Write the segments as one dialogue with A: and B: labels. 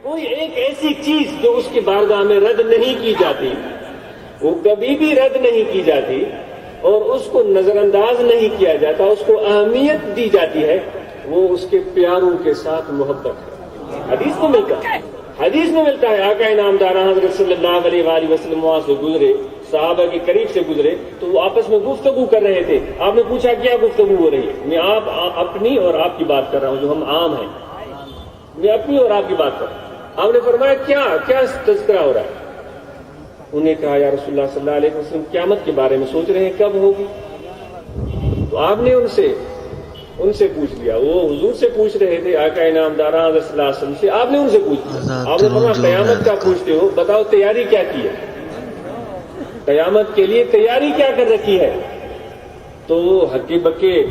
A: کوئی ایک ایسی چیز جو اس کی بارگاہ میں رد نہیں کی جاتی، وہ کبھی بھی رد نہیں کی جاتی اور اس کو نظر انداز نہیں کیا جاتا، اس کو اہمیت دی جاتی ہے، وہ اس کے پیاروں کے ساتھ محبت ہے۔ حدیث میں ملتا ہے آقا انعامدار حضرت صلی اللہ علیہ وآلہ وسلم وہاں سے گزرے، صحابہ کے قریب سے گزرے تو وہ آپس میں گفتگو کر رہے تھے۔ آپ نے پوچھا کیا گفتگو ہو رہی ہے؟ میں آپ اپنی اور آپ کی بات کر رہا ہوں، جو ہم عام ہیں، میں اپنی اور آپ کی بات کر رہا ہوں۔ آپ نے فرمایا کیا تذکرہ ہو رہا ہے؟ انہوں نے کہا یا رسول اللہ صلی اللہ علیہ وسلم قیامت کے بارے میں سوچ رہے ہیں کب ہوگی۔ تو آپ نے ان سے پوچھ لیا، وہ حضور سے پوچھ رہے تھے آقا انعامدار حضرت صلی اللہ علیہ وسلم سے، آپ نے ان سے پوچھ لیا۔ آپ نے فرمایا قیامت کا پوچھتے ہو، بتاؤ تیاری کیا کی ہے، قیامت کے لیے تیاری کیا کر رکھی ہے؟ تو ہکے بکے،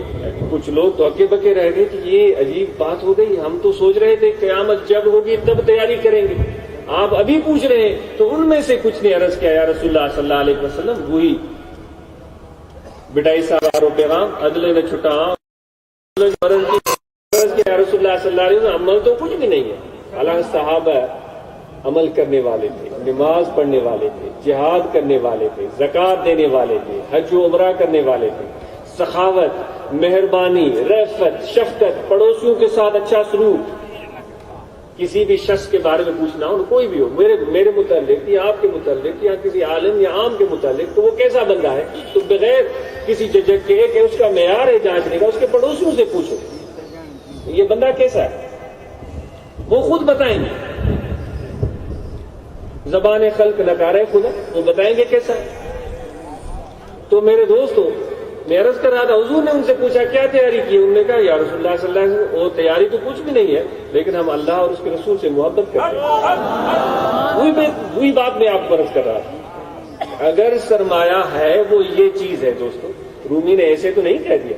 A: کچھ لوگ تو ہکے بکے رہ گئے کہ یہ عجیب بات ہو گئی، ہم تو سوچ رہے تھے قیامت جب ہوگی تب تیاری کریں گے، آپ ابھی پوچھ رہے ہیں۔ تو ان میں سے کچھ نے عرض کیا یا رسول اللہ صلی اللہ علیہ وسلم وہی بٹائی سوارو پیغام عدل نے چھٹا یا رسول اللہ صلی اللہ علیہ وسلم عمل تو کچھ بھی نہیں ہے۔ حالانکہ صحابہ عمل کرنے والے تھے، نماز پڑھنے والے تھے، جہاد کرنے والے تھے، زکوٰۃ دینے والے تھے، حج و عمرہ کرنے والے تھے، سخاوت، مہربانی، رأفت، شفقت، پڑوسیوں کے ساتھ اچھا سلوک۔ کسی بھی شخص کے بارے میں پوچھنا ہو، کوئی بھی ہو، میرے متعلق یا آپ کے متعلق یا کسی عالم یا عام کے متعلق، تو وہ کیسا بندہ ہے، تو بغیر کسی جھجک کے کہ اس کا معیار ہے جانچنے کا، اس کے پڑوسیوں سے پوچھو یہ بندہ کیسا ہے، وہ خود بتائیں گے۔ زبان خلق نکارے خدا، وہ بتائیں گے کیسا ہے۔ تو میرے دوستو، میں عرض کر رہا تھا، حضور نے ان سے پوچھا کیا تیاری کی؟ انہوں نے کہا یا رسول اللہ صلی اللہ علیہ وسلم وہ تیاری تو کچھ بھی نہیں ہے، لیکن ہم اللہ اور اس کے رسول سے محبت کرتے ہیں۔ وہی بات میں آپ کو عرض کر رہا تھا، اگر سرمایہ ہے وہ یہ چیز ہے دوستو، رومی نے ایسے تو نہیں کہہ دیا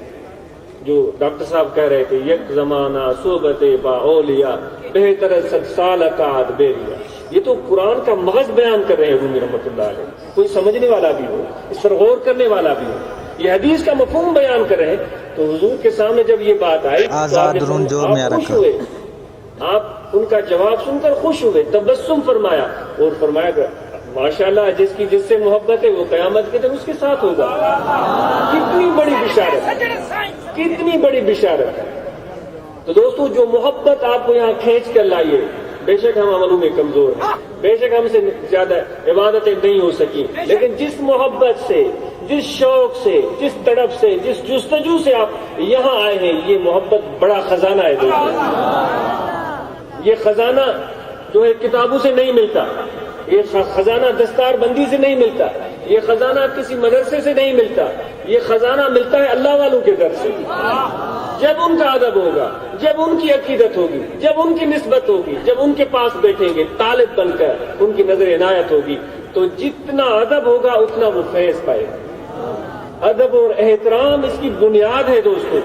A: جو ڈاکٹر صاحب کہہ رہے تھے یک زمانہ صحبت با اولیاء بہتر صد سال قعد بیریا، یہ تو قرآن کا مغز بیان کر رہے ہیں رومی رحمۃ اللہ علیہ۔ کوئی سمجھنے والا بھی ہو، اس پر غور کرنے والا بھی ہو، یہ حدیث کا مفہوم بیان کر رہے ہیں۔ تو حضور کے سامنے جب یہ بات آئی تو آپ خوش ہوئے، آپ ان کا جواب سن کر خوش ہوئے، تبسم فرمایا اور فرمایا کہ ماشاءاللہ جس سے محبت ہے وہ قیامت کے دن اس کے ساتھ ہوگا۔ کتنی بڑی بشارت ہے، کتنی بڑی بشارت ہے۔ تو دوستو، جو محبت آپ کو یہاں کھینچ کر لائیے، بے شک ہم عملوں میں کمزور ہیں، بے شک ہم سے زیادہ عبادتیں نہیں ہو سکی، لیکن جس محبت سے، جس شوق سے، جس تڑپ سے، جس جستجو سے آپ یہاں آئے ہیں، یہ محبت بڑا خزانہ ہے دوستو۔ یہ خزانہ جو ہے کتابوں سے نہیں ملتا، یہ خزانہ دستار بندی سے نہیں ملتا، یہ خزانہ کسی مدرسے سے نہیں ملتا، یہ خزانہ ملتا ہے اللہ والوں کے در سے۔ جب ان کا ادب ہوگا، جب ان کی عقیدت ہوگی، جب ان کی نسبت ہوگی، جب ان کے پاس بیٹھیں گے طالب بن کر، ان کی نظر عنایت ہوگی، تو جتنا ادب ہوگا اتنا وہ فیض پائے گا۔ ادب اور احترام اس کی بنیاد ہے دوستو۔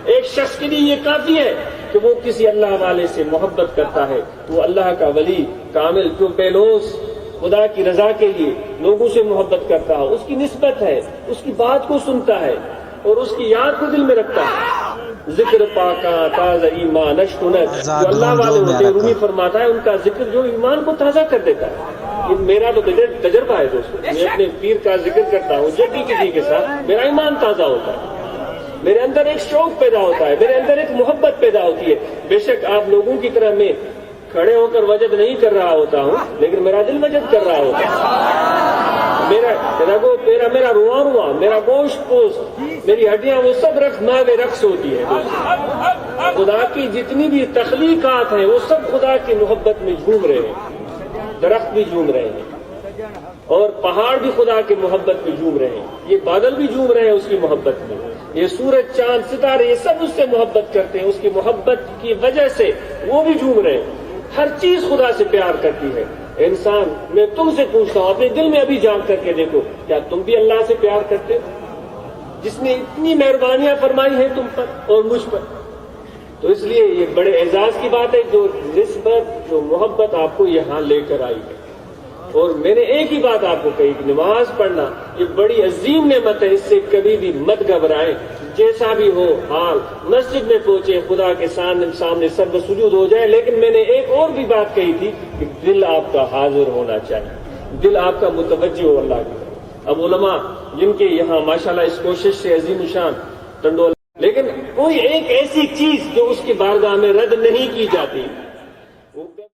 A: ایک شخص کے لیے یہ کافی ہے کہ وہ کسی اللہ والے سے محبت کرتا ہے، وہ اللہ کا ولی کامل جو بیلوس خدا کی رضا کے لیے لوگوں سے محبت کرتا ہے، اس کی نسبت ہے، اس کی بات کو سنتا ہے اور اس کی یاد کو دل میں رکھتا ہے۔ ذکر پاکاں تازہ ایمان اشکنت، جو اللہ والے ہوتے ہیں، رومی فرماتا ہے ان کا ذکر جو ایمان کو تازہ کر دیتا ہے۔ یہ میرا تو تجربہ ہے دوستو، میں اپنے پیر کا ذکر کرتا ہوں جب بھی کسی کے ساتھ، میرا ایمان تازہ ہوتا ہے، میرے اندر ایک شوق پیدا ہوتا ہے، میرے اندر ایک محبت پیدا ہوتی ہے۔ بے شک آپ لوگوں کی طرح میں کھڑے ہو کر وجد نہیں کر رہا ہوتا ہوں، لیکن میرا دل وجد کر رہا ہوتا ہے۔ میرا رواں میرا گوشت پوست، میری ہڈیاں، وہ سب رقص ہوتی ہے۔ خدا کی جتنی بھی تخلیقات ہیں وہ سب خدا کی محبت میں جھوم رہے ہیں، درخت بھی جھوم رہے ہیں اور پہاڑ بھی خدا کی محبت میں جھوم رہے ہیں، یہ بادل بھی جھوم رہے ہیں اس کی محبت میں، یہ سورج چاند ستارے یہ سب اس سے محبت کرتے ہیں، اس کی محبت کی وجہ سے وہ بھی جھوم رہے ہیں۔ ہر چیز خدا سے پیار کرتی ہے۔ انسان، میں تم سے پوچھتا ہوں، اپنے دل میں ابھی جھانک کر کے دیکھو، کیا تم بھی اللہ سے پیار کرتے ہو جس نے اتنی مہربانیاں فرمائی ہیں تم پر اور مجھ پر؟ تو اس لیے یہ بڑے اعزاز کی بات ہے جو نسبت، جو محبت آپ کو یہاں لے کر آئی ہے۔ اور میں نے ایک ہی بات آپ کو کہی کہ نماز پڑھنا یہ بڑی عظیم نعمت ہے، اس سے کبھی بھی مت گھبرائیں، جیسا بھی ہو حال مسجد میں پہنچے خدا کے سامنے سر سجود ہو جائے. لیکن میں نے ایک اور بھی بات کہی تھی کہ دل آپ کا حاضر ہونا چاہیے, دل آپ کا متوجہ ہو اللہ کی طرف. اب علماء جن کے یہاں ماشاءاللہ اس کوشش سے عظیم الشان ٹنڈول, لیکن کوئی ایک ایسی چیز جو اس کی بارگاہ میں رد نہیں کی جاتی.